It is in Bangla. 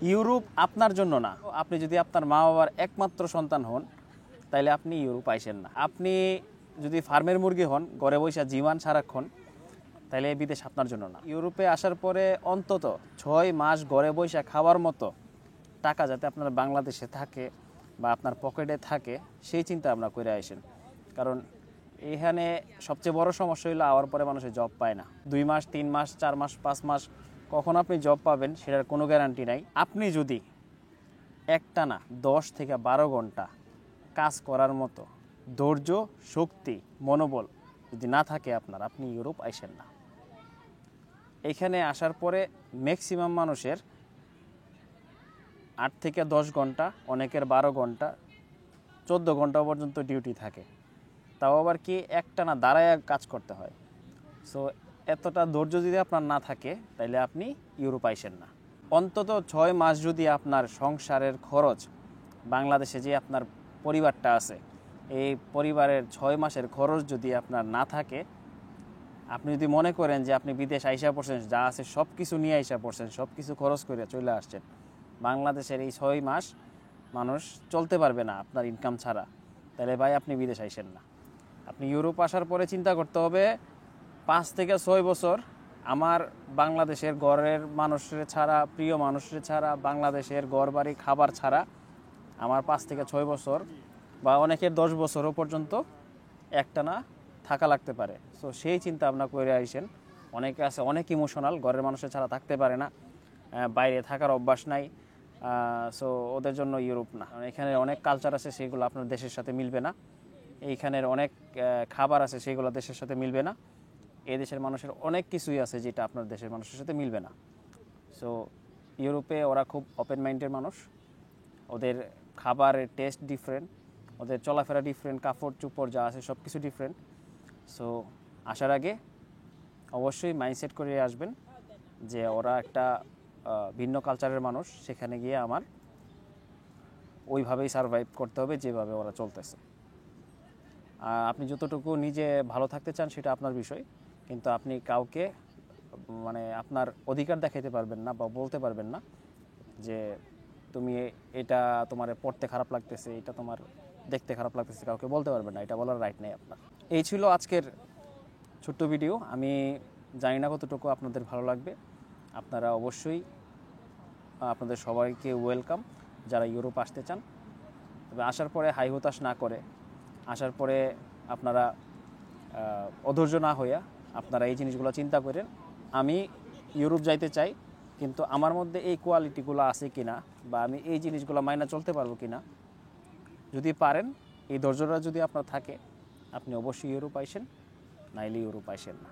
ইউরোপ আপনার জন্য না। আপনি যদি আপনার মা বাবার একমাত্র সন্তান হন তাইলে আপনি ইউরোপ আইসেন না। আপনি যদি ফার্মের মুরগি হন, ঘরে বসে জীবান সারাক্ষণ, তাইলে এই বিদেশ আপনার জন্য না। ইউরোপে আসার পরে অন্তত 6 মাস ঘরে বসে খাওয়ার মতো টাকা যাতে আপনার বাংলাদেশে থাকে বা আপনার পকেটে থাকে, সেই চিন্তা আপনারা করে আসেন। কারণ এখানে সবচেয়ে বড় সমস্যা হলো আওয়ার পরে মানুষের জব পায় না। 2 মাস, 3 মাস, 4 মাস, 5 মাস কখন আপনি জব পাবেন সেটার কোনো গ্যারান্টি নাই। আপনি যদি একটানা 10 থেকে 12 ঘন্টা কাজ করার মতো ধৈর্য, শক্তি, মনোবল যদি না থাকে আপনার, আপনি ইউরোপ আইসেন না। এখানে আসার পরে ম্যাক্সিমাম মানুষের 8 থেকে 10 ঘন্টা, অনেকের 12 ঘন্টা, 14 ঘন্টা পর্যন্ত ডিউটি থাকে। তাও আবার কি একটানা দাঁড়ায় কাজ করতে হয়। সো এতটা ধৈর্য যদি আপনার না থাকে তাইলে আপনি ইউরোপ আইসেন না। অন্তত 6 মাস যদি আপনার সংসারের খরচ, বাংলাদেশে যে আপনার পরিবারটা আছে, এই পরিবারের 6 মাসের খরচ যদি আপনার না থাকে, আপনি যদি মনে করেন যে আপনি বিদেশ আইসা পড়ছেন, যা আছে সব কিছু নিয়ে আইসা পড়ছেন, সব কিছু খরচ করে চলে আসছেন, বাংলাদেশের এই 6 মাস মানুষ চলতে পারবে না আপনার ইনকাম ছাড়া, তাহলে ভাই আপনি বিদেশ আইসেন না। আপনি ইউরোপ আসার পরে চিন্তা করতে হবে 5 থেকে 6 বছর আমার বাংলাদেশের ঘরের মানুষের ছাড়া, প্রিয় মানুষের ছাড়া, বাংলাদেশের ঘর বাড়ি খাবার ছাড়া আমার 5 থেকে 6 বছর বা অনেকের 10 বছরও পর্যন্ত একটানা থাকা লাগতে পারে। সো সেই চিন্তা ভাবনা করে আইসেন। অনেকে আছে অনেক ইমোশনাল, ঘরের মানুষের ছাড়া থাকতে পারে না, বাইরে থাকার অভ্যাস নাই। সো ওদের জন্য ইউরোপ না। এখানে অনেক কালচার আছে, সেগুলো আপনার দেশের সাথে মিলবে না। এইখানের অনেক খাবার আছে, সেগুলো দেশের সাথে মিলবে না। এই দেশের মানুষের অনেক কিছুই আছে যেটা আপনার দেশের মানুষের সাথে মিলবে না। সো ইউরোপে ওরা খুব ওপেন মাইন্ডের মানুষ, ওদের খাবারের টেস্ট ডিফারেন্ট, ওদের চলাফেরা ডিফারেন্ট, কাপড় চোপড় যা আছে সব কিছু ডিফারেন্ট। সো আসার আগে অবশ্যই মাইন্ডসেট করে আসবেন যে ওরা একটা ভিন্ন কালচারের মানুষ, সেখানে গিয়ে আমার ওইভাবেই সারভাইভ করতে হবে যেভাবে ওরা চলতেছে। আপনি যতটুকু নিজে ভালো থাকতে চান সেটা আপনার বিষয়, কিন্তু আপনি কাউকে মানে আপনার অধিকার দেখাইতে পারবেন না বা বলতে পারবেন না যে তুমি এটা তোমার পড়তে খারাপ লাগতেছে, এটা তোমার দেখতে খারাপ লাগতেছে, কাউকে বলতে পারবেন না, এটা বলার রাইট নেই আপনার। এই ছিল আজকের ছোট্ট ভিডিও। আমি জানি না কতটুকু আপনাদের ভালো লাগবে। আপনারা অবশ্যই, আপনাদের সবাইকে ওয়েলকাম যারা ইউরোপ আসতে চান। তবে আসার পরে হাই হতাশ না করে, আসার পরে আপনারা অধৈর্য না হইয়া আপনারা এই জিনিসগুলো চিন্তা করেন, আমি ইউরোপ যাইতে চাই, কিন্তু আমার মধ্যে এই কোয়ালিটিগুলো আছে কিনা বা আমি এই জিনিসগুলো মাইনা চলতে পারবো কিনা। যদি পারেন, এই ধৈর্যটা যদি আপনার থাকে, আপনি অবশ্যই ইউরোপ আইসেন, নাইলে ইউরোপ আইসেন না।